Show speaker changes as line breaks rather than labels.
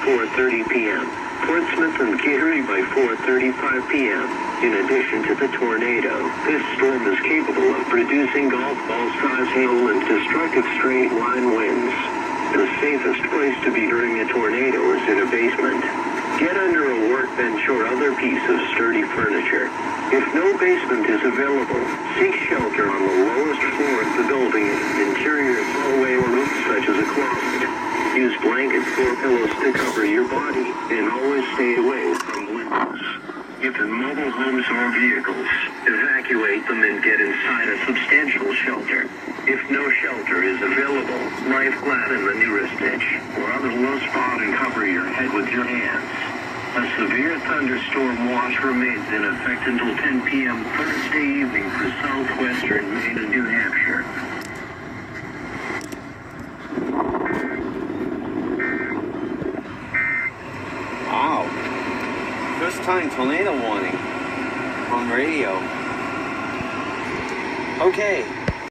4:30 p.m. Portsmouth and Kittery by 4:35 p.m. In addition to the tornado, this storm is capable of producing golf ball-size hail and destructive straight-line winds. The safest place to be during a tornado is in a basement. Get under a workbench or other piece of sturdy furniture. If no basement is available, seek shelter on the lowest floor of the building, interior hallway or roof such as a closet. Use blankets or pillows to cover your body, and always stay away from windows. If in mobile homes or vehicles, evacuate them and get inside a substantial shelter. If no shelter is available, lie flat in the nearest ditch or other low spot and cover your head with your hands. A severe thunderstorm watch remains in effect until 10 p.m. Thursday evening for southwestern Maine and New Hampshire.
Wow. First time tornado warning on radio. Okay.